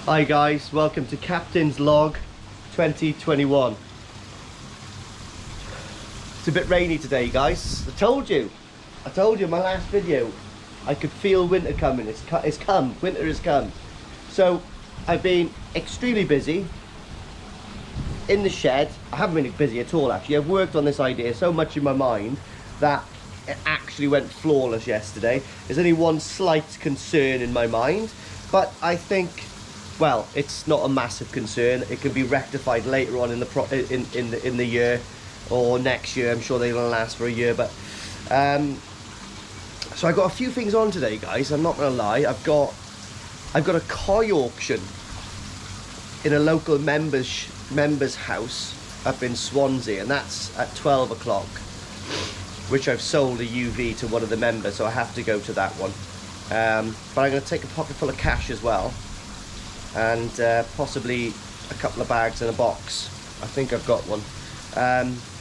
Hi guys, welcome to Captain's Log 2021. It's a bit rainy today guys. I told you in my last video I could feel winter coming. It's come, winter has come. So I've been extremely busy in the shed. I haven't been busy at all actually. I've worked on this idea so much in my mind that it actually went flawless yesterday. There's only one slight concern in my mind, but I think, well, it's not a massive concern. It can be rectified later on in the year or next year. I'm sure they'll last for a year, but so I got a few things on today, guys. I'm not gonna lie. I've got a koi auction in a local members house up in Swansea, and that's at 12 o'clock, which I've sold a UV to one of the members, so I have to go to that one. But I'm going to take a pocket full of cash as well, and possibly a couple of bags and a box. I think I've got one,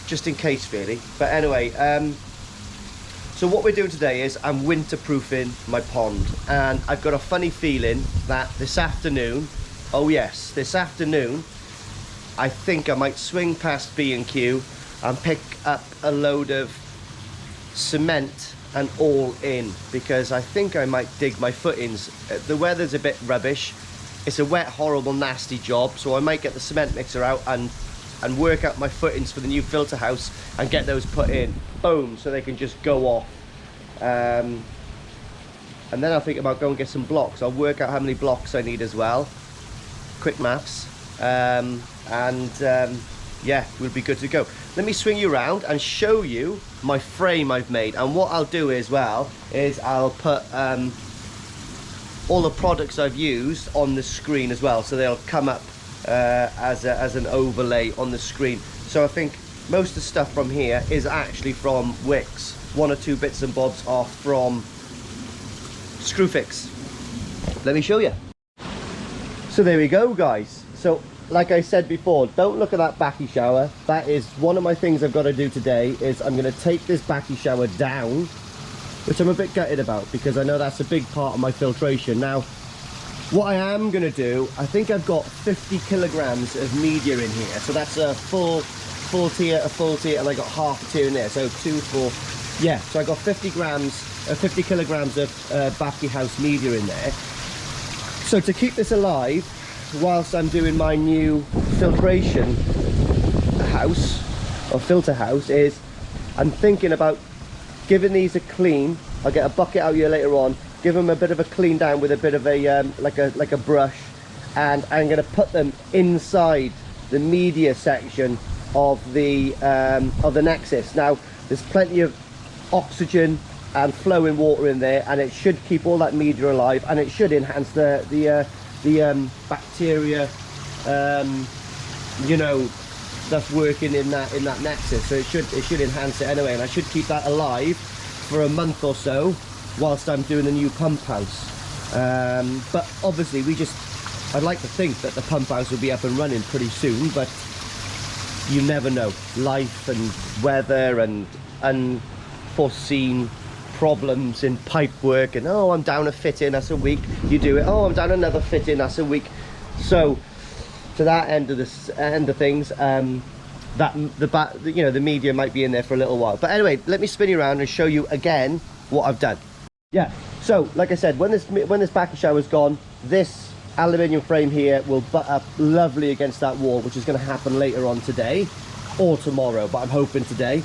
just in case really. But anyway, so what we're doing today is I'm winterproofing my pond, and I've got a funny feeling that this afternoon, oh yes, this afternoon, I think I might swing past B&Q and pick up a load of cement and all in, because I think I might dig my footings. The weather's a bit rubbish. It's a wet, horrible, nasty job, so I might get the cement mixer out and work out my footings for the new filter house and get those put in. Boom, so they can just go off. And then I'll think about going and get some blocks. I'll work out how many blocks I need as well. Quick maths. Yeah, we'll be good to go. Let me swing you around and show you my frame I've made. And what I'll do as well is I'll put all the products I've used on the screen as well, so they'll come up as an overlay on the screen. So I think most of the stuff from here is actually from Wix. One or two bits and bobs are from Screwfix. Let me show you. So there we go, guys. So like I said before, don't look at that bakki shower. That is one of my things I've got to do today. Is I'm going to take this bakki shower down, which I'm a bit gutted about, because I know that's a big part of my filtration. Now, what I am going to do, I think I've got 50 kilograms of media in here. So that's a full tier, a full tier, and I got half a tier in there. So 2, 4, yeah. So I got 50 kilograms of bakki house media in there. So to keep this alive, whilst I'm doing my new filtration house or filter house, is I'm thinking about giving these a clean. I'll get a bucket out here later on, give them a bit of a clean down with a bit of a like a brush, and I'm going to put them inside the media section of the Nexus. Now there's plenty of oxygen and flowing water in there, and it should keep all that media alive, and it should enhance the bacteria, you know, that's working in that Nexus. So it should enhance it anyway, and I should keep that alive for a month or so whilst I'm doing the new pump house. But obviously I'd like to think that the pump house will be up and running pretty soon, but you never know. Life and weather and unforeseen problems in pipe work, and oh, I'm down a fitting, that's a week. You do it, oh, I'm down another fitting, that's a week. So to that end of things, the media might be in there for a little while. But anyway, let me spin you around and show you again what I've done. Yeah, so like I said, when this bakki shower's gone, this aluminium frame here will butt up lovely against that wall, which is going to happen later on today or tomorrow, but I'm hoping today.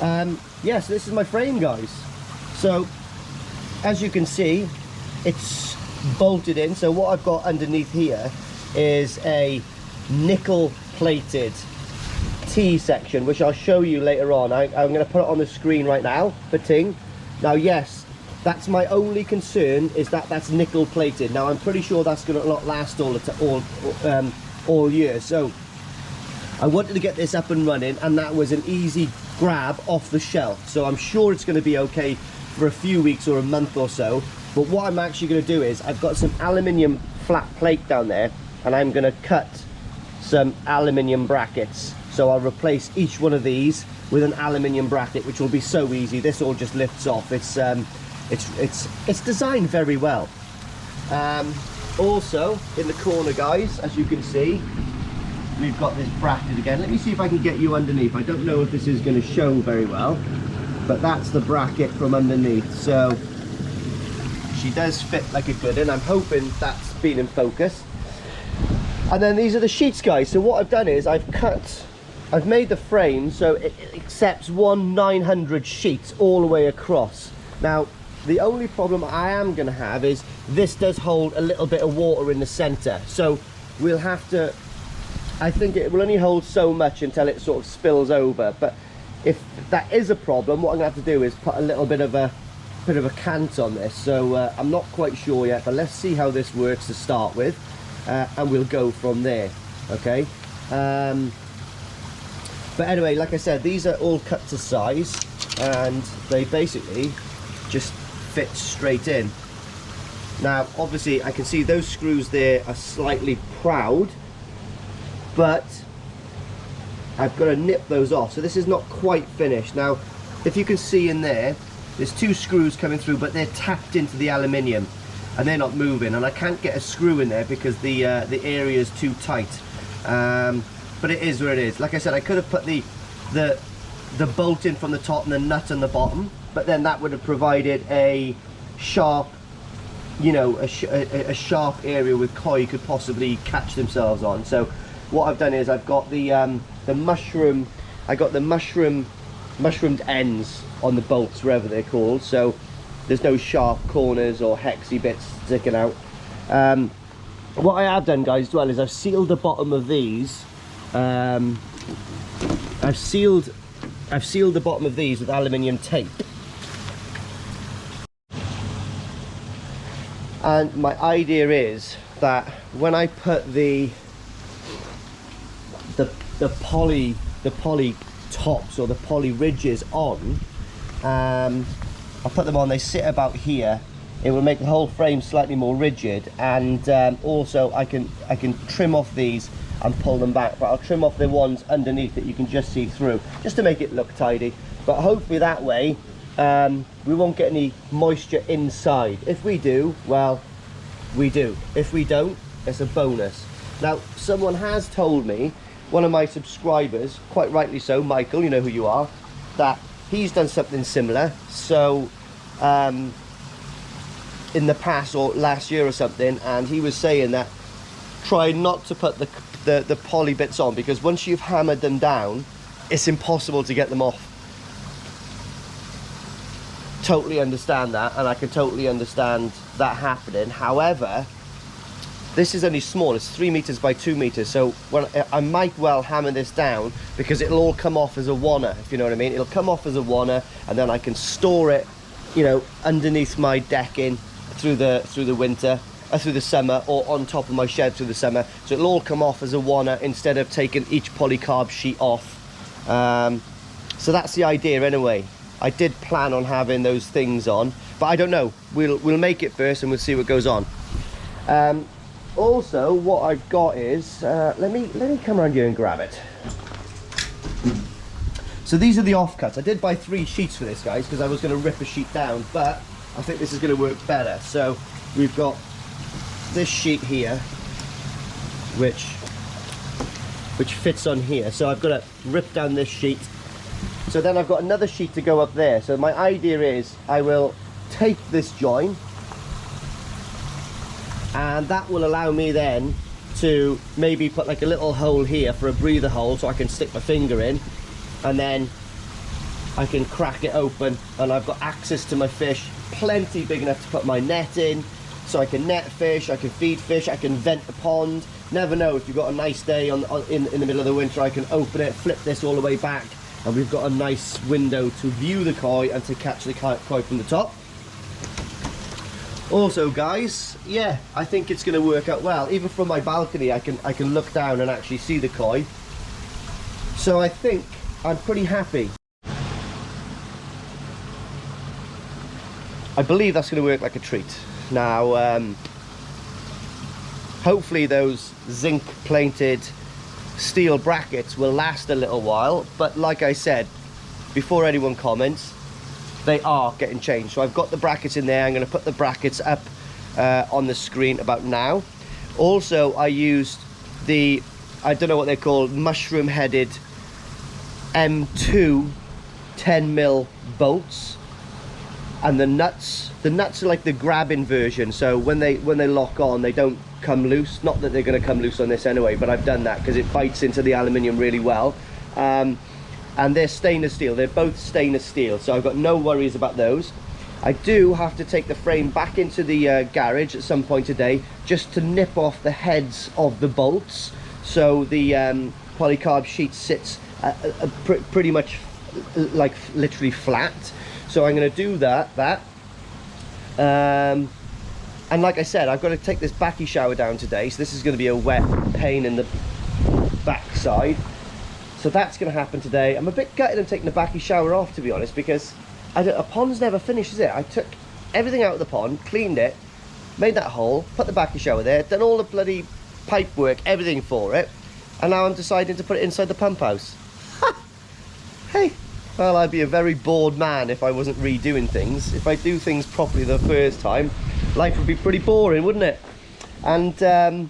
Yes, this is my frame, guys. So as you can see, it's bolted in. So what I've got underneath here is a nickel plated T section, which I'll show you later on. I'm going to put it on the screen right now for ting. Now yes, that's my only concern, is that that's nickel plated. Now I'm pretty sure that's going to not last all year. So I wanted to get this up and running, and that was an easy grab off the shelf. So I'm sure it's going to be okay for a few weeks or a month or so. But what I'm actually going to do is I've got some aluminium flat plate down there, and I'm going to cut some aluminium brackets. So I'll replace each one of these with an aluminium bracket, which will be so easy. This all just lifts off. It's designed very well. Also, in the corner, guys, as you can see, we've got this bracket again. Let me see if I can get you underneath. I don't know if this is going to show very well, but that's the bracket from underneath. So she does fit like a good one. I'm hoping that's been in focus. And then these are the sheets, guys. So what I've done is I've made the frame so it accepts 1/900 sheets all the way across. Now, the only problem I am going to have is this does hold a little bit of water in the center. So we'll have to, I think it will only hold so much until it sort of spills over. But if that is a problem, what I'm going to have to do is put a little bit of a cant on this. So I'm not quite sure yet, but let's see how this works to start with. And we'll go from there, okay? But anyway, like I said, these are all cut to size, and they basically just fit straight in. Now, obviously, I can see those screws there are slightly proud, but I've got to nip those off. So this is not quite finished. Now, if you can see in there, there's 2 screws coming through, but they're tapped into the aluminium, and they're not moving, and I can't get a screw in there because the area is too tight. But it is where it is. Like I said, I could have put the bolt in from the top and the nut on the bottom, but then that would have provided a sharp, you know, a sharp area with koi could possibly catch themselves on. So what I've done is I've got the mushroomed ends on the bolts, wherever they're called, so there's no sharp corners or hexy bits sticking out. What I have done, guys, as well, is I've sealed the bottom of these. I've sealed the bottom of these with aluminium tape. And my idea is that when I put the poly tops or the poly ridges on, I put them on, they sit about here. It will make the whole frame slightly more rigid, and also I can trim off these and pull them back, but I'll trim off the ones underneath that you can just see through, just to make it look tidy. But hopefully that way we won't get any moisture inside. If we do, well, we do. If we don't, it's a bonus. Now, someone has told me, one of my subscribers, quite rightly so, Michael, you know who you are, that he's done something similar. So in the past, or last year or something, and he was saying that try not to put the poly bits on, because once you've hammered them down, it's impossible to get them off. Totally understand that, and I can totally understand that happening. However, this is only small, it's 3 meters by 2 meters, so when I might well hammer this down, because it'll all come off as a wanna, if you know what I mean. It'll come off as a wanna, and then I can store it, you know, underneath my decking through the winter, through the summer, or on top of my shed through the summer. So it'll all come off as a wanna instead of taking each polycarb sheet off. So that's the idea anyway. I did plan on having those things on, but I don't know. We'll make it first and we'll see what goes on. Also, what I've got is, let me come around here and grab it. So these are the offcuts. I did buy 3 sheets for this, guys, because I was going to rip a sheet down, but I think this is going to work better. So we've got this sheet here, which fits on here. So I've got to rip down this sheet. So then I've got another sheet to go up there. So my idea is I will tape this join, and that will allow me then to maybe put like a little hole here for a breather hole, so I can stick my finger in, and then I can crack it open, and I've got access to my fish, plenty big enough to put my net in, so I can net fish, I can feed fish, I can vent the pond. Never know, if you've got a nice day in the middle of the winter, I can open it, flip this all the way back, and we've got a nice window to view the koi and to catch the koi from the top. Also, guys, yeah, I think it's going to work out well. Even from my balcony, I can look down and actually see the koi. So I think I'm pretty happy. I believe that's going to work like a treat. Now, hopefully those zinc plated steel brackets will last a little while, but like I said, before anyone comments, they are getting changed. So I've got the brackets in there. I'm going to put the brackets up on the screen about now. Also, I used the, I don't know what they're called, mushroom headed M2 10mm bolts, and the nuts are like the grabbing version, so when they lock on, they don't come loose. Not that they're going to come loose on this anyway, but I've done that because it bites into the aluminium really well. And they're stainless steel, they're both stainless steel, so I've got no worries about those. I do have to take the frame back into the garage at some point today, just to nip off the heads of the bolts, so the polycarb sheet sits pretty much like literally flat. So I'm going to do that. And like I said, I've got to take this bakki shower down today, so this is going to be a wet pain in the backside. So that's going to happen today. I'm a bit gutted I'm taking the bakki shower off, to be honest, because a pond's never finished, is it? I took everything out of the pond, cleaned it, made that hole, put the bakki shower there, done all the bloody pipe work, everything for it, and now I'm deciding to put it inside the pump house. Hey, well, I'd be a very bored man if I wasn't redoing things. If I do things properly the first time, life would be pretty boring, wouldn't it? And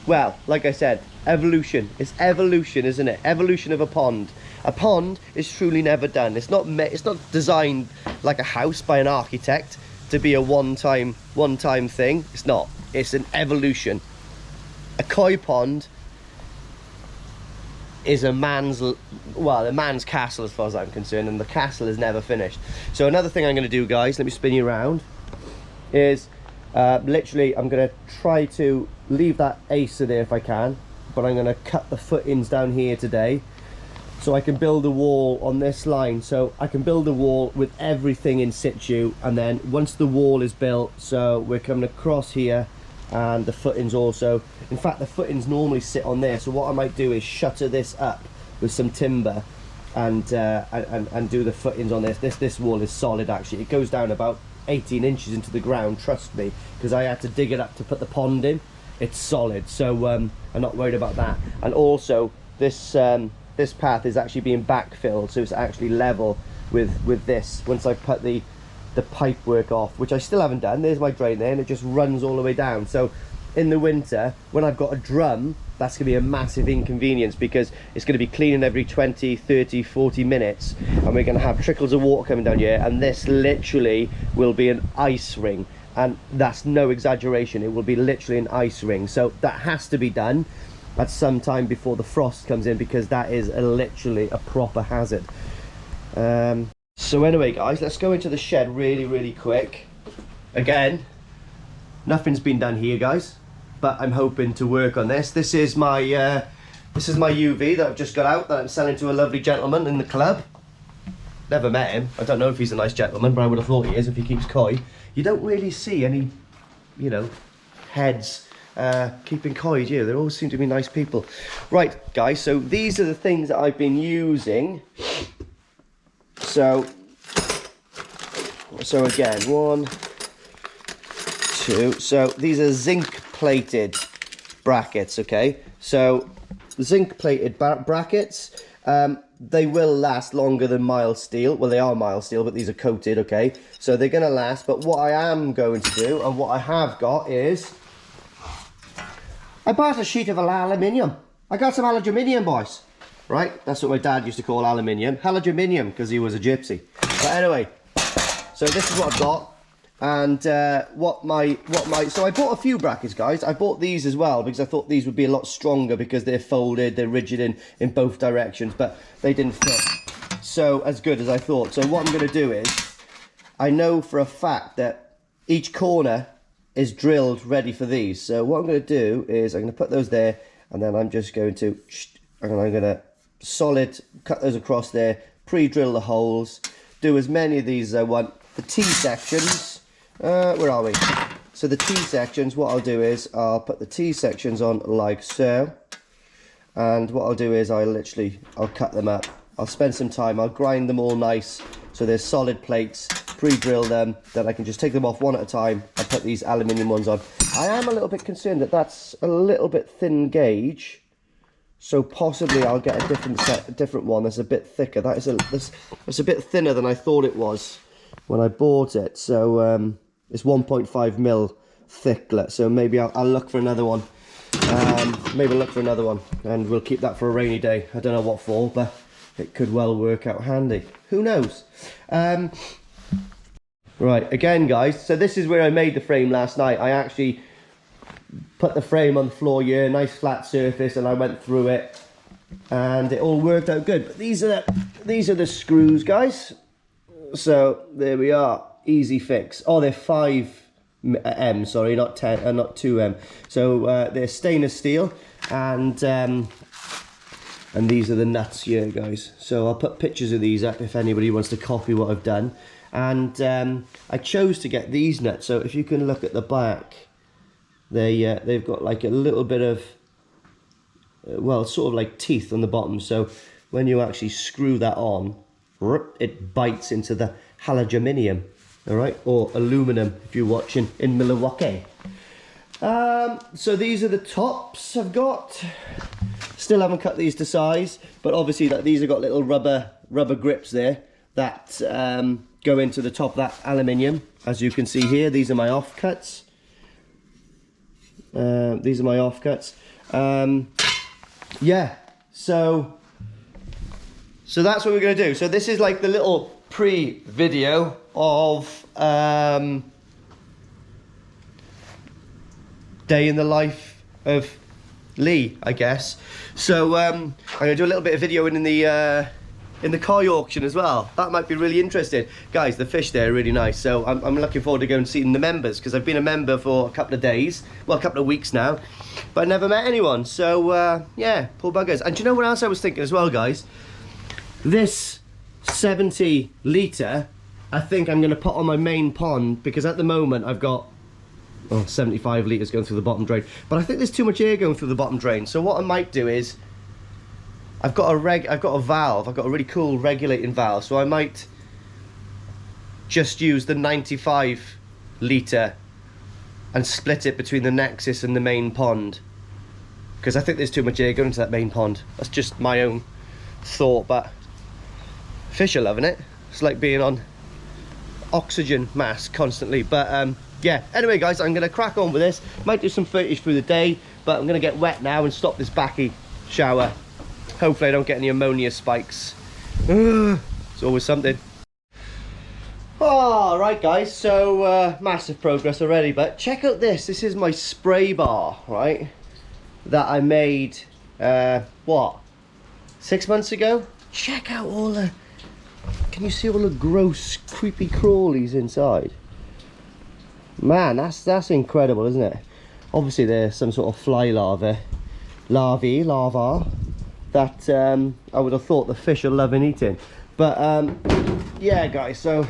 well, like I said, evolution. It's evolution, isn't it? Evolution of a pond. A pond is truly never done. It's not designed like a house by an architect to be a one-time thing. It's not. It's an evolution. A koi pond is a man's castle as far as I'm concerned, and the castle is never finished. So another thing I'm going to do, guys, let me spin you around, is literally I'm going to try to leave that acer there if I can, but I'm going to cut the footings down here today so I can build a wall on this line. So I can build a wall with everything in situ, and then once the wall is built, so we're coming across here, and the footings also, in fact the footings normally sit on there, so what I might do is shutter this up with some timber and do the footings on this. This wall is solid actually. It goes down about 18 inches into the ground, trust me, because I had to dig it up to put the pond in. It's solid, so I'm not worried about that. And also this this path is actually being backfilled, so it's actually level with this once I put the pipe work off, which I still haven't done. There's my drain there, and it just runs all the way down. So in the winter, when I've got a drum, that's going to be a massive inconvenience, because it's going to be cleaning every 20, 30, 40 minutes, and we're going to have trickles of water coming down here, and this literally will be an ice ring, and that's no exaggeration. It will be literally an ice ring. So that has to be done at some time before the frost comes in, because that is literally a proper hazard. So anyway, guys, let's go into the shed really quick. Again, nothing's been done here, guys, but I'm hoping to work on this. This is my UV that I've just got out, that I'm selling to a lovely gentleman in the club. Never met him. I don't know if he's a nice gentleman, but I would have thought he is if he keeps koi. You don't really see any, you know, heads keeping koi, do you? They always seem to be nice people. Right, guys, so these are the things that I've been using. So again, 1, 2, so these are zinc plated brackets, okay? So zinc plated brackets, they will last longer than mild steel. Well, they are mild steel, but these are coated, okay? So they're gonna last, but what I am going to do, and what I have got is, I bought a sheet of aluminium. I got some aluminium, boys. Right, that's what my dad used to call aluminium. Haloguminium, because he was a gypsy. But anyway, so this is what I've got. And so I bought a few brackets, guys. I bought these as well, because I thought these would be a lot stronger, because they're folded, they're rigid in both directions, but they didn't fit so as good as I thought. So what I'm going to do is, I know for a fact that each corner is drilled ready for these. So what I'm going to do is, I'm going to put those there, and then I'm just going to, I'm going to solid cut those across there, pre-drill the holes, do as many of these as I want. The T-sections, where are we? So the T-sections, what I'll do is I'll put the T-sections on like so, and what I'll do is I'll cut them up. I'll spend some time, I'll grind them all nice so there's solid plates, pre-drill them, then I can just take them off one at a time and put these aluminium ones on. I am a little bit concerned that that's a little bit thin gauge, so possibly I'll get a different one that's a bit thicker. That's a bit thinner than I thought it was when I bought it. So it's 1.5 mil thick, so maybe I'll look for another one. Maybe look for another one, and we'll keep that for a rainy day. I don't know what for, but it could well work out handy. Who knows? Right, again guys, so this is where I made the frame last night. I actually put the frame on the floor here, nice flat surface, and I went through it, and it all worked out good. But these are the screws, guys. So there we are, easy fix. Oh, they're 5M, sorry, not 10, not 2M. So they're stainless steel, and these are the nuts here, guys. So I'll put pictures of these up if anybody wants to copy what I've done. And I chose to get these nuts. So if you can look at the back, they've got like a little bit of, well, sort of like teeth on the bottom. So when you actually screw that on, it bites into the halogeninium, all right, or aluminum if you're watching in Milwaukee. So these are the tops I've got. Still haven't cut these to size, but obviously these have got little rubber grips there that go into the top of that aluminium. As you can see here, these are my offcuts. Yeah, so that's what we're going to do. So this is like the little pre-video of day in the life of Lee, I guess. So I'm going to do a little bit of video in the koi auction as well. That might be really interesting. Guys, the fish there are really nice. So I'm looking forward to going and seeing the members, because I've been a member for a couple of days, well, a couple of weeks now, but I never met anyone. So yeah, poor buggers. And do you know what else I was thinking as well, guys? This 70 litre, I think I'm going to put on my main pond, because at the moment I've got 75 litres going through the bottom drain, but I think there's too much air going through the bottom drain. So what I might do is, I've got a valve, I've got a really cool regulating valve, so I might just use the 95 litre and split it between the nexus and the main pond, because I think there's too much air going into that main pond. That's just my own thought, but fish are loving it. It's like being on oxygen mask constantly. But yeah, anyway guys, I'm going to crack on with this. Might do some footage through the day, but I'm going to get wet now and stop this bakki shower. Hopefully I don't get any ammonia spikes. It's always something. Oh, right guys, so massive progress already, but check out this. This is my spray bar, right, that I made, what, 6 months ago? Check out all the, can you see all the gross, creepy crawlies inside? Man, that's incredible, isn't it? Obviously there's some sort of fly larva that I would have thought the fish are loving eating. But yeah guys, so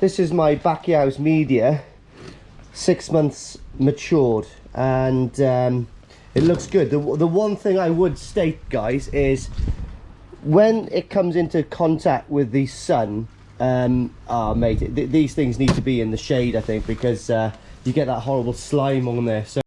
this is my bakki house media, 6 months matured, and it looks good. The one thing I would state, guys, is when it comes into contact with the sun, mate, these things need to be in the shade, I think, because you get that horrible slime on there. So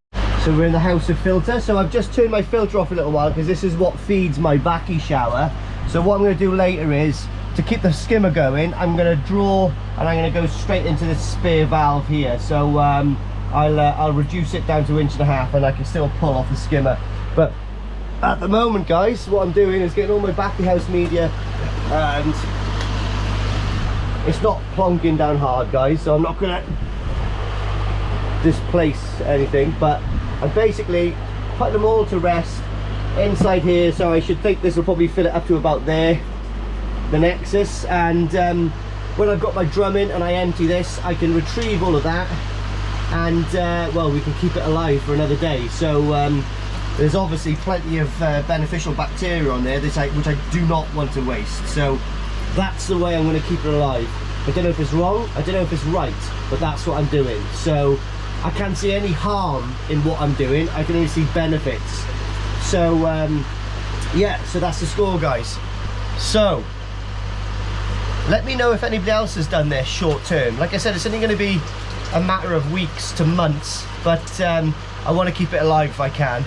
we're in the house of filter. So I've just turned my filter off a little while, because this is what feeds my bakki shower. So what I'm going to do later is, to keep the skimmer going, I'm going to draw and I'm going to go straight into this spare valve here. So I'll reduce it down to 1.5 inches, and I can still pull off the skimmer. But at the moment, guys, what I'm doing is getting all my bakki house media, and it's not plonking down hard, guys, so I'm not going to displace anything, but I'm basically putting them all to rest inside here. So I should think this will probably fill it up to about there, the nexus, and when I've got my drum in and I empty this, I can retrieve all of that, and well, we can keep it alive for another day. So there's obviously plenty of beneficial bacteria on there, which I do not want to waste. So that's the way I'm going to keep it alive. I don't know if it's wrong, I don't know if it's right, but that's what I'm doing. So I can't see any harm in what I'm doing, I can only see benefits. So yeah, so that's the score, guys. So let me know if anybody else has done this short term. Like I said, it's only going to be a matter of weeks to months, but I want to keep it alive if I can.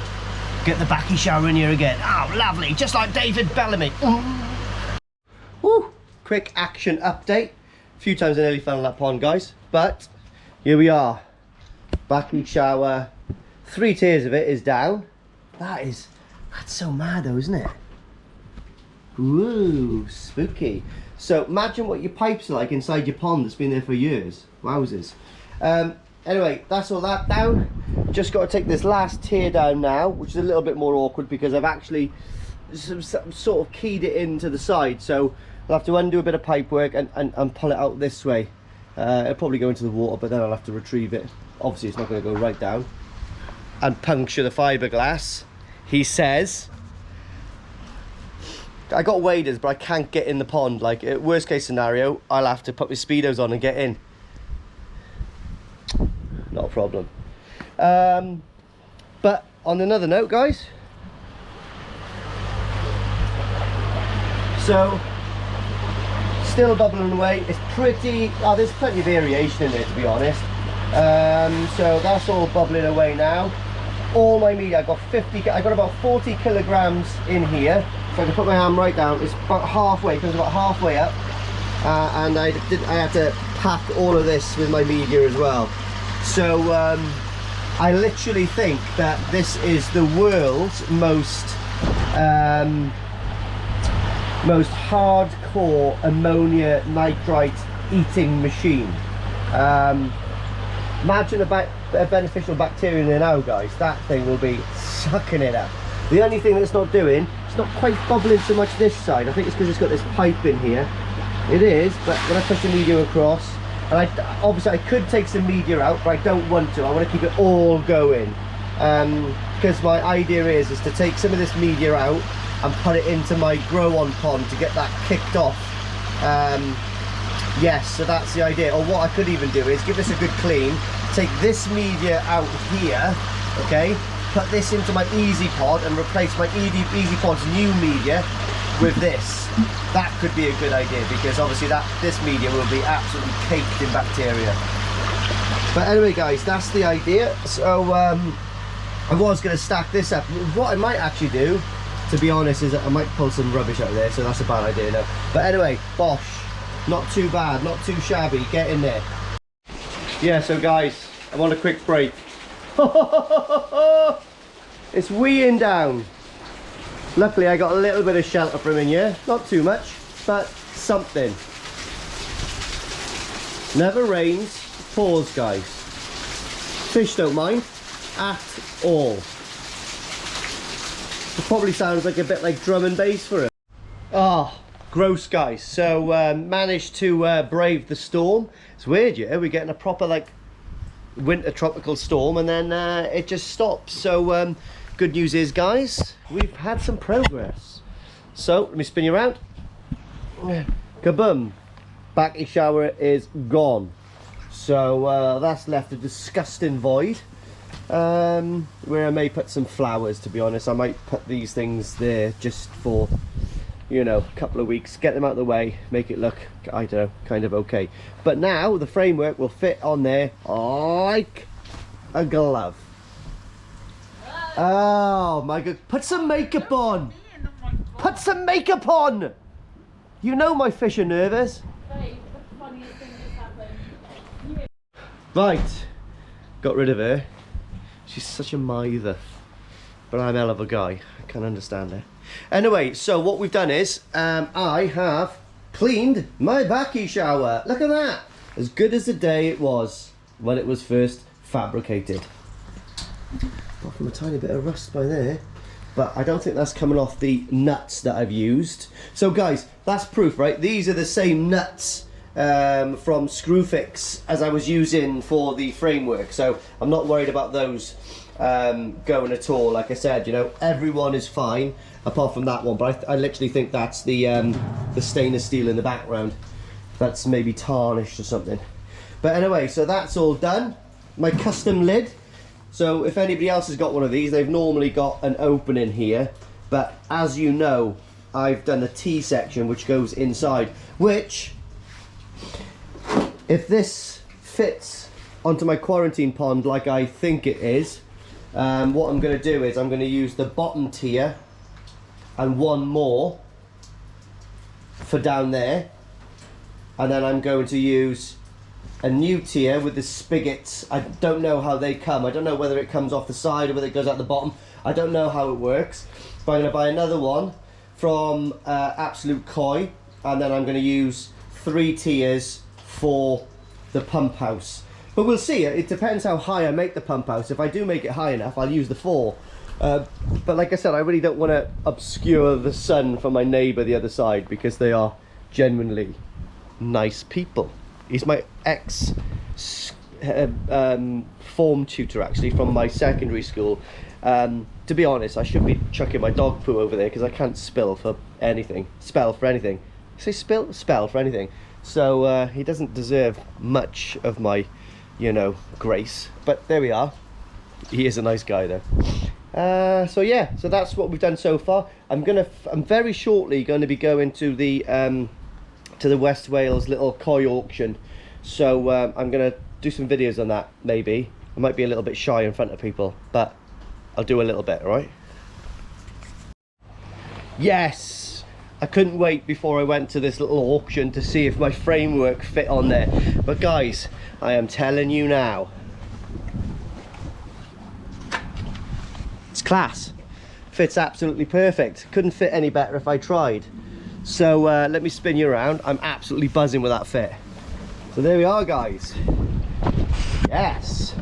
Get the bakki shower in here again. Oh, lovely, just like David Bellamy. Woo. Quick action update. A few times I nearly fell in that pond, guys, but here we are. bakki shower. 3 tiers of it is down. That's so mad though, isn't it? Ooh, spooky. So imagine what your pipes are like inside your pond that's been there for years. Wowzers. Anyway, that's all that down. Just got to take this last tier down now, which is a little bit more awkward because I've actually sort of keyed it into the side. So I'll have to undo a bit of pipe work and pull it out this way. It'll probably go into the water, but then I'll have to retrieve it. Obviously, it's not going to go right down. And puncture the fiberglass. He says, I got waders, but I can't get in the pond. Like, worst case scenario, I'll have to put my Speedos on and get in. Not a problem. But on another note, guys, so still bubbling away. It's pretty, there's plenty of variation in there, to be honest. So that's all bubbling away now. All my media, I got about 40 kilograms in here. So I can put my hand right down. It's about halfway, comes about halfway up. And I had to pack all of this with my media as well. So I literally think that this is the world's most hardcore ammonia nitrite eating machine. Imagine a beneficial bacteria in there now, guys. That thing will be sucking it up. The only thing that's not doing, it's not quite bubbling so much this side. I think it's because it's got this pipe in here. It is, but when I push the media across, and obviously I could take some media out, but I don't want to. I want to keep it all going. Because my idea is to take some of this media out and put it into my grow-on pond to get that kicked off. Yes, so that's the idea. Or what I could even do is give this a good clean, take this media out here, okay, put this into my easy pod and replace my easy pod's new media with this. That could be a good idea, because obviously this media will be absolutely caked in bacteria. But anyway, guys, that's the idea. So I was going to stack this up. What I might actually do, to be honest, is I might pull some rubbish out of there, so that's a bad idea now. But anyway, bosh, not too bad, not too shabby. Get in there. Yeah, so guys, I'm on a quick break. It's weeing down. Luckily I got a little bit of shelter from in here, not too much, but something. Never rains, pours, guys. Fish don't mind at all. It probably sounds like a bit like drum and bass for it. Oh, gross, guys. So managed to brave the storm. It's weird, yeah, we're getting a proper like winter tropical storm, and then it just stops. So good news is, guys, we've had some progress. So let me spin you around. Kaboom! Bakki shower is gone. So that's left a disgusting void, where I may put some flowers. To be honest, I might put these things there just for, you know, a couple of weeks, get them out of the way, make it look, I don't know, kind of okay. But now the framework will fit on there like a glove. Oh my god, put some makeup on! Put some makeup on! You know my fish are nervous. Right, got rid of her. She's such a mither. But I'm a hell of a guy, I can't understand her. Anyway, so what we've done is, I have cleaned my bakki shower. Look at that! As good as the day it was when it was first fabricated. Apart from a tiny bit of rust by there, but I don't think that's coming off the nuts that I've used. So guys, that's proof, right? These are the same nuts from Screwfix as I was using for the framework, so I'm not worried about those going at all. Like I said, you know, everyone is fine apart from that one, but I literally think that's the stainless steel in the background. That's maybe tarnished or something. But anyway, so that's all done. My custom lid. So if anybody else has got one of these, they've normally got an opening here, but as you know, I've done a T section which goes inside, which, if this fits onto my quarantine pond like I think it is, what I'm going to do is I'm going to use the bottom tier and one more for down there, and then I'm going to use a new tier with the spigots. I don't know how they come. I don't know whether it comes off the side or whether it goes out the bottom. I don't know how it works. But I'm going to buy another one from Absolute Koi, and then I'm going to use 3 tiers for the pump house. But we'll see. It depends how high I make the pump house. If I do make it high enough, I'll use the 4. But like I said, I really don't want to obscure the sun from my neighbour the other side, because they are genuinely nice people. He's my ex form tutor, actually, from my secondary school. To be honest, I should be chucking my dog poo over there, because I can't spell for anything. Spell for anything. Say spill? Spell for anything. So he doesn't deserve much of my, you know, grace. But there we are. He is a nice guy, though. So yeah, so that's what we've done so far. I'm very shortly going to be going to the West Wales little koi auction. So I'm going to do some videos on that, maybe. I might be a little bit shy in front of people, but I'll do a little bit, right? Yes! I couldn't wait before I went to this little auction to see if my framework fit on there. But guys, I am telling you now, it's class. Fits absolutely perfect. Couldn't fit any better if I tried. So let me spin you around. I'm absolutely buzzing with that fit. So there we are, guys. Yes.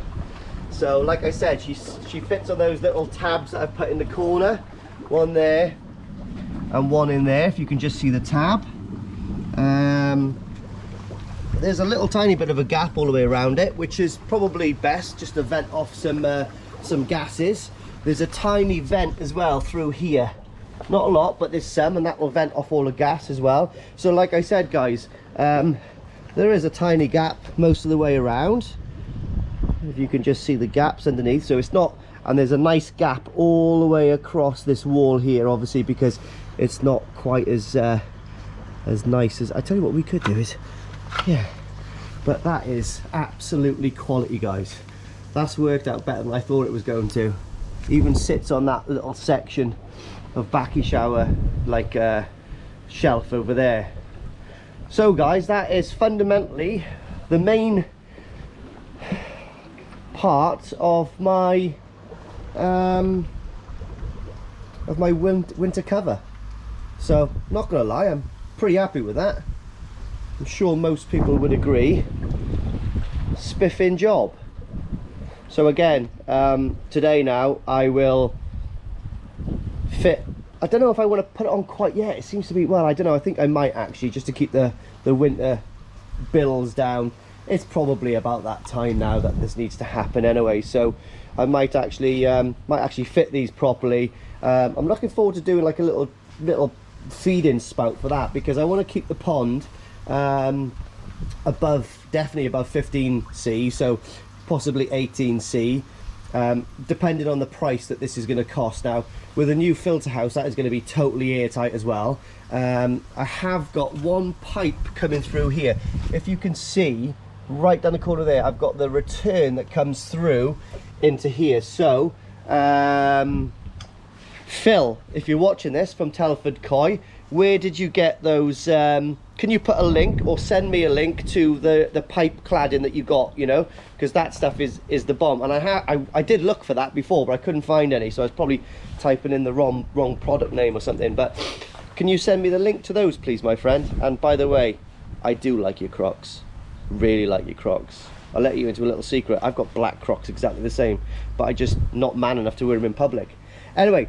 So like I said, she fits on those little tabs that I've put in the corner. One there and one in there, if you can just see the tab. There's a little tiny bit of a gap all the way around it, which is probably best just to vent off some gases. There's a tiny vent as well through here. Not a lot, but there's some, and that will vent off all the gas as well. So like I said, guys, there is a tiny gap most of the way around. If you can just see the gaps underneath. So it's not, and there's a nice gap all the way across this wall here, obviously, because it's not quite as nice as, I tell you what we could do is, yeah, but that is absolutely quality, guys. That's worked out better than I thought it was going to. Even sits on that little section of bakki shower, like shelf over there. So guys, that is fundamentally the main part of my winter cover. So not gonna lie, I'm pretty happy with that. I'm sure most people would agree. Spiffing job. So again, today now I will fit, I don't know if I want to put it on quite yet. It seems to be, well, I don't know, I think I might actually, just to keep the winter bills down. It's probably about that time now that this needs to happen anyway, so I might actually fit these properly. I'm looking forward to doing like a little feeding spout for that, because I want to keep the pond definitely above 15C, so possibly 18C, depending on the price that this is going to cost. Now with a new filter house, that is going to be totally airtight as well. I have got one pipe coming through here. If you can see right down the corner there, I've got the return that comes through into here. So Phil, if you're watching this from Telford Koi, where did you get those? Can you put a link or send me a link to the pipe cladding that you got, you know, because that stuff is the bomb. And I did look for that before, but I couldn't find any, so I was probably typing in the wrong product name or something. But can you send me the link to those, please, my friend? And by the way, I do like your Crocs, really like your Crocs. I'll let you into a little secret. I've got black Crocs exactly the same, but I just not man enough to wear them in public. Anyway,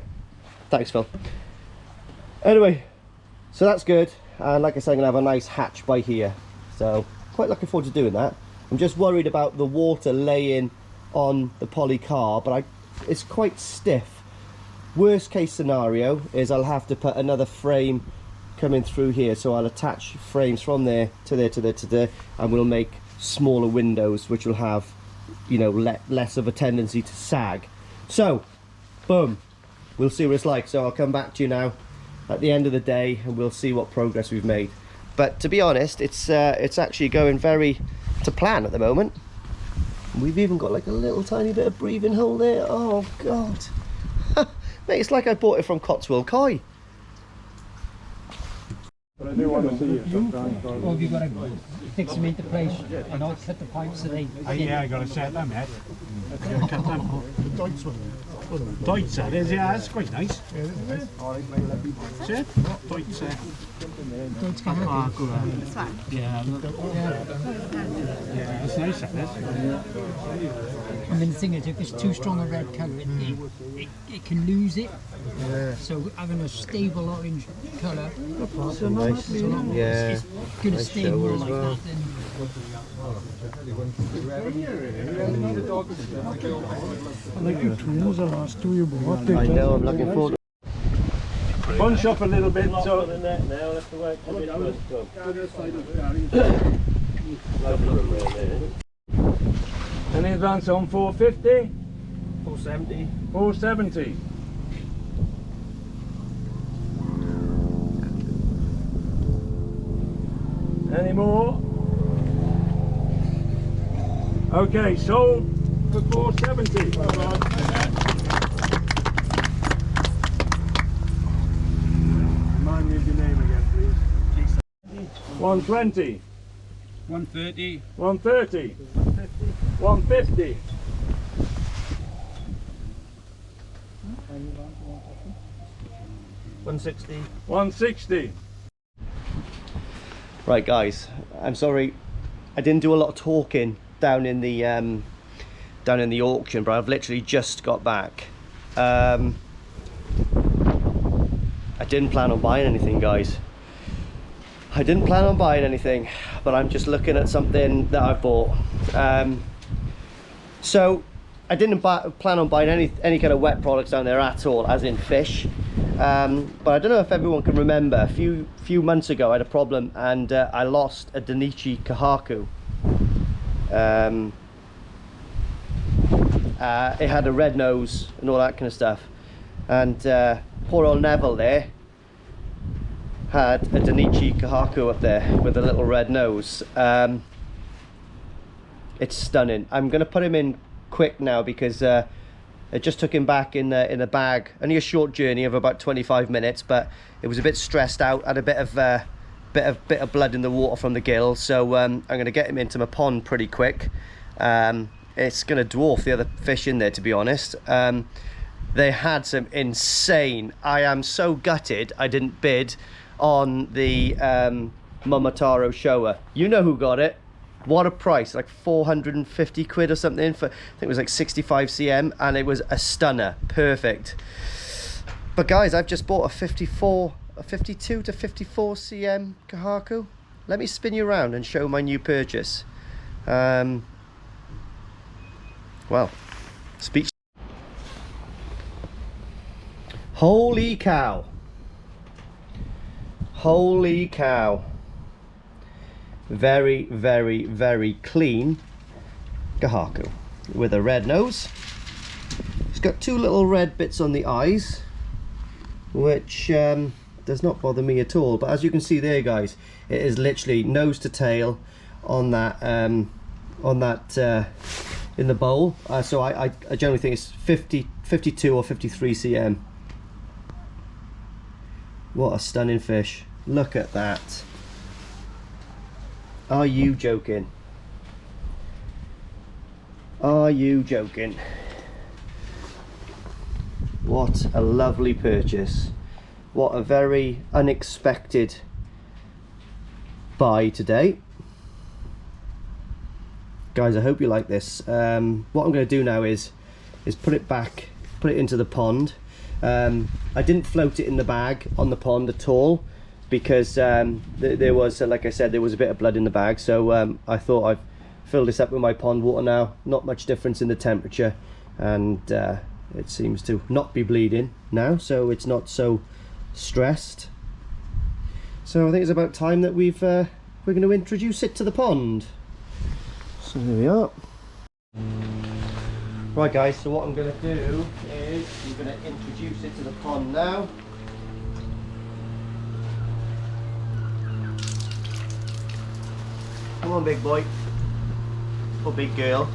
thanks, Phil. Anyway, so that's good. And like I said, I'm gonna have a nice hatch by here, so quite looking forward to doing that. I'm just worried about the water laying on the poly car, but it's quite stiff. Worst case scenario is I'll have to put another frame coming through here, so I'll attach frames from there to there to there to there, and we'll make smaller windows which will have, you know, less of a tendency to sag. So boom, we'll see what it's like. So I'll come back to you now at the end of the day and we'll see what progress we've made. But to be honest, it's actually going very to plan at the moment. We've even got like a little tiny bit of breathing hole there. Oh god. Mate, it's like I bought it from Cotswold Koi. But I do want to see you. Or have you got to fix them into place and I'll cut the pipes so they Yeah, I got to set them, Ed. Cut them. Deutz, that is, yeah, that's quite nice. See it? Deutz, Deutz can have This one. yeah. yeah, that's nice, that is. I mean, the thing is, if it's too strong a red colour, it can lose it. Yeah. So having a stable orange colour, Nice. Yeah. it's going to Nice stay shower more as like well. that than. I like your tools, the last two you bought. I know, I'm looking forward to Bunch up a little bit, so... Any advance on 450? 470. 470. Any more? Okay, sold for 470. Remind me of your name again, please. 120. 130. 130. 150. 160. 160. Right, guys, I'm sorry I didn't do a lot of talking down in the auction, but I've literally just got back. I didn't plan on buying anything, guys. I didn't plan on buying anything, but I'm just looking at something that I bought. So I didn't plan on buying any kind of wet products down there at all, as in fish. But I don't know if everyone can remember, a few months ago I had a problem and I lost a Danichi kahaku. It had a red nose and all that kind of stuff, and poor old Neville there had a Danichi kahaku up there with a little red nose. It's stunning. I'm going to put him in quick now because it just took him back in the bag. Only a short journey of about 25 minutes, but it was a bit stressed out, had a bit of blood in the water from the gill, so I'm going to get him into my pond pretty quick. It's going to dwarf the other fish in there, to be honest. They had some insane. I am so gutted I didn't bid on the Momotaro Showa. You know who got it. What a price, like 450 quid or something for, I think it was like 65 cm, and it was a stunner, perfect. But guys, I've just bought a 52 to 54 cm kahaku. Let me spin you around and show my new purchase. Well, speech. Holy cow. Holy cow. Very, very, very clean kahaku with a red nose. It's got two little red bits on the eyes, which does not bother me at all. But as you can see there, guys, it is literally nose to tail on that in the bowl. So I generally think it's 52 or 53 cm. What a stunning fish. Look at that. Are you joking? Are you joking? What a lovely purchase. What a very unexpected buy today. Guys, I hope you like this. What I'm going to do now is put it back, put it into the pond. I didn't float it in the bag on the pond at all, because there was, like I said, there was a bit of blood in the bag, so I thought I'd fill this up with my pond water now. Not much difference in the temperature, and it seems to not be bleeding now, so it's not so stressed. So I think it's about time that we're going to introduce it to the pond. So there we are. Right guys, so what I'm going to do is I'm going to introduce it to the pond now. Come on, big boy, or big girl.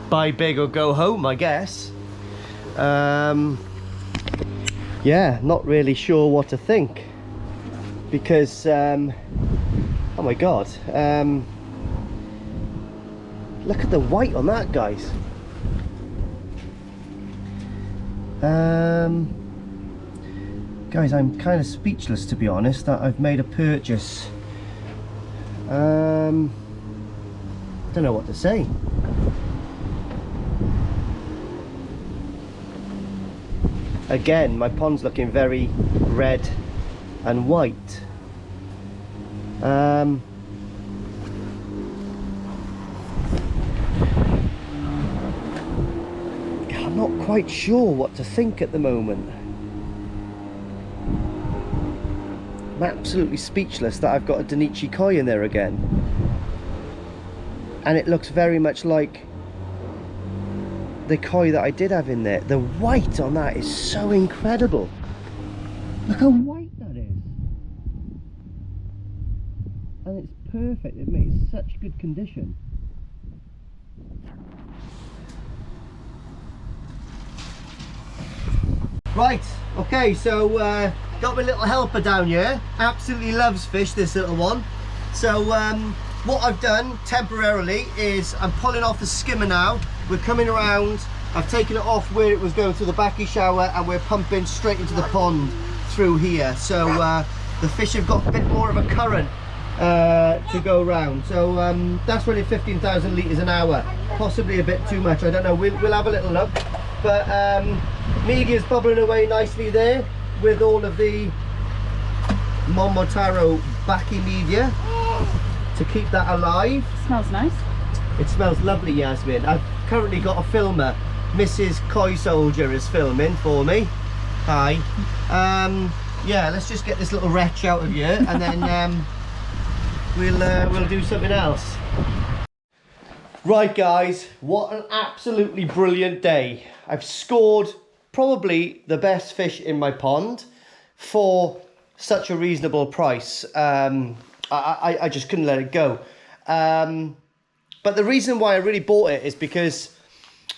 buy big or go home, I guess. Yeah, not really sure what to think, because oh my god, look at the white on that, guys. Guys, I'm kind of speechless, to be honest, that I've made a purchase. Don't know what to say. Again, my pond's looking very red and white. I'm not quite sure what to think at the moment. I'm absolutely speechless that I've got a Danichi koi in there again. And it looks very much like the koi that I did have in there. The white on that is so incredible. Look how white that is. And it's perfect. It makes such good condition. Right, okay, so got my little helper down here. Absolutely loves fish, this little one. So what I've done temporarily is I'm pulling off the skimmer now. We're coming around. I've taken it off where it was going through the bakki shower, and we're pumping straight into the pond through here. So the fish have got a bit more of a current to go around. So that's running 15,000 litres an hour. Possibly a bit too much, I don't know. We'll have a little look. But media's bubbling away nicely there with all of the Momotaro bakki media to keep that alive. Smells nice. It smells lovely, Yasmin. I've currently got a filmer. Mrs. Koi Soldier is filming for me. Hi. Yeah, let's just get this little wretch out of here, and then we'll do something else. Right, guys, what an absolutely brilliant day. I've scored probably the best fish in my pond for such a reasonable price. I just couldn't let it go. But the reason why I really bought it is because,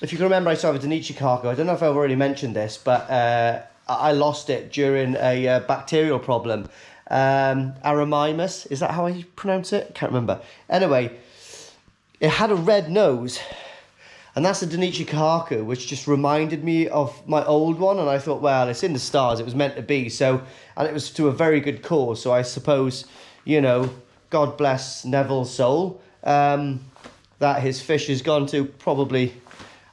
if you can remember, I saw a Danichi cargo. I don't know if I've already mentioned this, but I lost it during a bacterial problem. Aramimus, is that how I pronounce it? Can't remember. Anyway, it had a red nose, and that's a Danichi Kahaku, which just reminded me of my old one, and I thought, well, it's in the stars, it was meant to be. So, and it was to a very good cause, so I suppose, you know, God bless Neville's soul, that his fish has gone to probably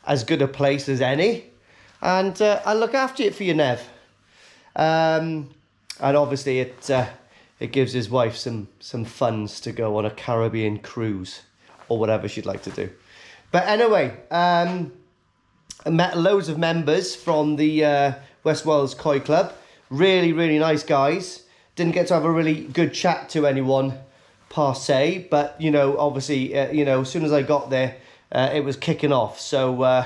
as good a place as any, and I'll look after it for you, Nev. And obviously it gives his wife some funds to go on a Caribbean cruise, or whatever she'd like to do. But anyway, I met loads of members from the West Wales Koi Club. Really, really nice guys. Didn't get to have a really good chat to anyone per se, but you know, obviously, you know, as soon as I got there, it was kicking off. So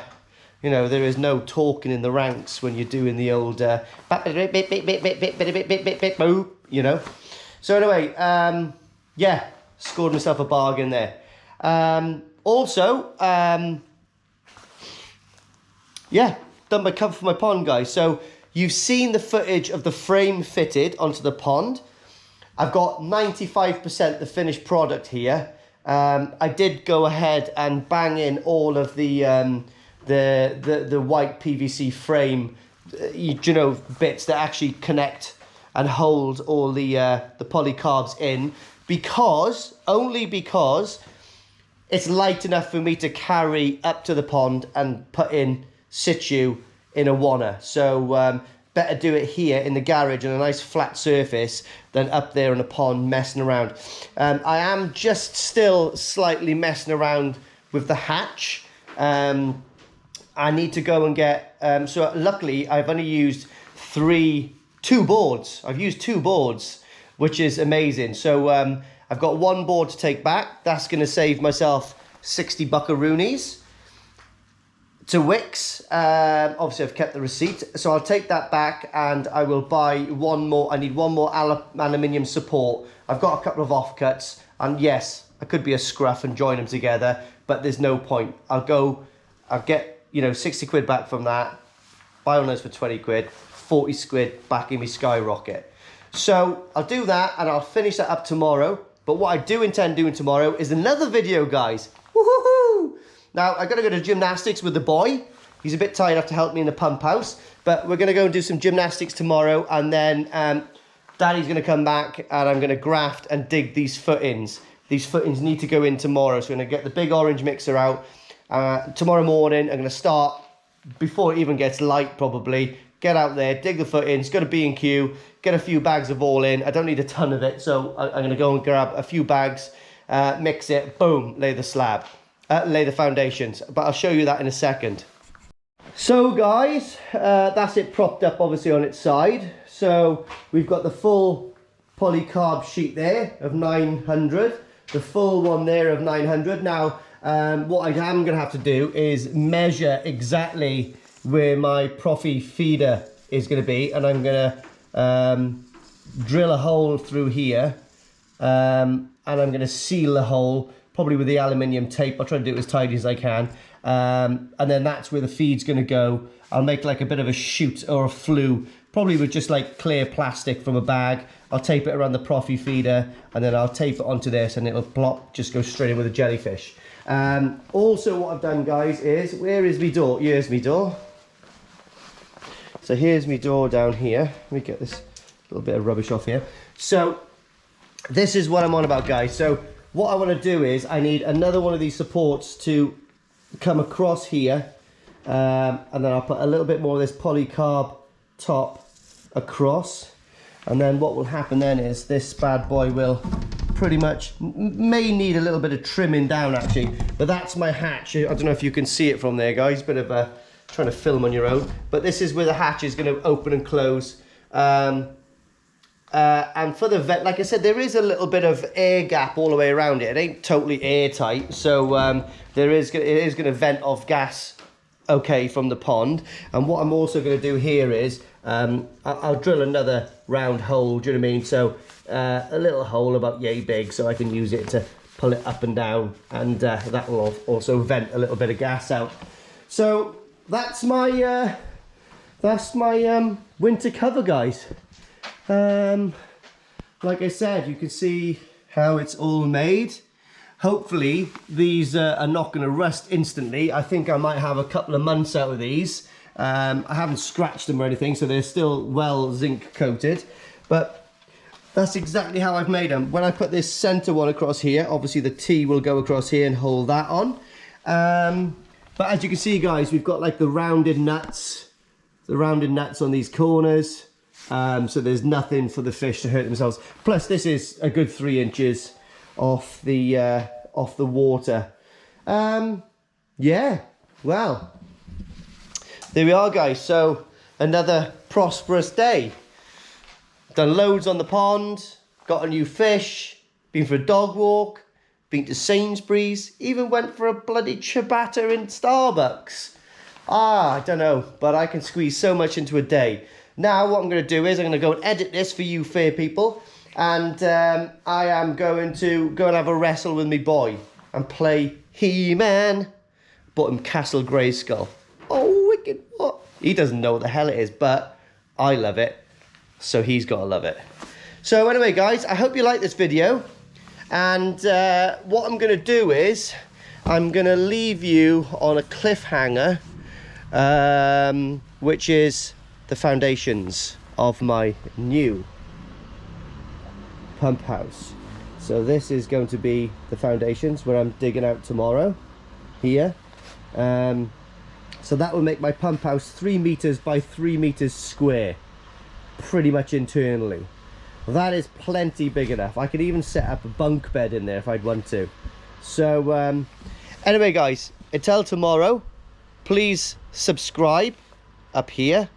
you know, there is no talking in the ranks when you're doing the old you know. So anyway, yeah, scored myself a bargain there. Also, yeah, done my cover for my pond, guys. So you've seen the footage of the frame fitted onto the pond. I've got 95% the finished product here. I did go ahead and bang in all of the white PVC frame, you know, bits that actually connect and hold all the polycarbs in, because it's light enough for me to carry up to the pond and put in situ in a wanna. So better do it here in the garage on a nice flat surface than up there in a pond messing around. I am just still slightly messing around with the hatch. I need to go and get, so luckily I've only used two boards. I've used 2 boards, which is amazing. So I've got 1 board to take back. That's going to save myself 60 buckaroonies to Wix. Obviously I've kept the receipt, so I'll take that back and I will buy 1 more. I need 1 more aluminium support. I've got a couple of offcuts, and yes, I could be a scruff and join them together, but there's no point. I'll go I'll get, you know, 60 quid back from that. Buy one of those for 20 quid, 40 quid back in my Skyrocket. So I'll do that and I'll finish that up tomorrow. But what I do intend doing tomorrow is another video, guys. Woohoo! Now, I've got to go to gymnastics with the boy. He's a bit tired enough to help me in the pump house. But we're going to go and do some gymnastics tomorrow. And then Daddy's going to come back and I'm going to graft and dig these footings. These footings need to go in tomorrow. So I'm going to get the big orange mixer out. Tomorrow morning, I'm going to start, before it even gets light probably, get out there, dig the footings, go to B&Q, get a few bags of all in. I don't need a ton of it, so I'm going to go and grab a few bags, mix it, boom, lay the slab, lay the foundations. But I'll show you that in a second. So guys, that's it propped up obviously on its side. So we've got the full polycarb sheet there of 900, the full one there of 900. Now, what I am going to have to do is measure exactly where my Profi feeder is going to be, and I'm going to drill a hole through here, and I'm going to seal the hole probably with the aluminium tape. I'll try to do it as tidy as I can, and then that's where the feed's going to go. I'll make like a bit of a chute or a flue, probably with just like clear plastic from a bag. I'll tape it around the Profi feeder, and then I'll tape it onto this, and it'll plop, just go straight in with a jellyfish. Also what I've done, guys, is, where is my door? Here's my door. So here's my door down here. Let me get this little bit of rubbish off here. So this is what I'm on about, guys. So what I want to do is I need another one of these supports to come across here, and then I'll put a little bit more of this polycarb top across, and then what will happen then is this bad boy will pretty much, may need a little bit of trimming down actually, but that's my hatch. I don't know if you can see it from there, guys, bit of a trying to film on your own, but this is where the hatch is going to open and close. And for the vent, like I said, there is a little bit of air gap all the way around it. It ain't totally airtight, so it is going to vent off gas okay from the pond. And what I'm also going to do here is I'll drill another round hole, do you know what I mean? So a little hole about yay big, so I can use it to pull it up and down, and that will also vent a little bit of gas out. So that's my winter cover, guys. Like I said, you can see how it's all made. Hopefully these are not going to rust instantly. I think I might have a couple of months out of these. I haven't scratched them or anything, so they're still well zinc coated, but that's exactly how I've made them. When I put this center one across here, obviously the T will go across here and hold that on. But as you can see, guys, we've got like the rounded nuts on these corners. So there's nothing for the fish to hurt themselves. Plus this is a good 3 inches off the water. Yeah, well, there we are, guys. So another prosperous day. Done loads on the pond, got a new fish, been for a dog walk, been to Sainsbury's, even went for a bloody ciabatta in Starbucks. I don't know, but I can squeeze so much into a day. Now what I'm going to do is I'm going to go and edit this for you fair people, and I am going to go and have a wrestle with me boy and play He-Man. Bought him Castle Grayskull. Oh, wicked, what? He doesn't know what the hell it is, but I love it, so he's got to love it. So anyway, guys, I hope you like this video, and what I'm going to do is I'm going to leave you on a cliffhanger, which is the foundations of my new pump house. So this is going to be the foundations where I'm digging out tomorrow here. So that will make my pump house 3 meters by 3 meters square, pretty much internally. That is plenty big enough. I could even set up a bunk bed in there if I'd want to. So anyway, guys, until tomorrow, please subscribe up here,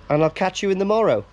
and I'll catch you in the morrow.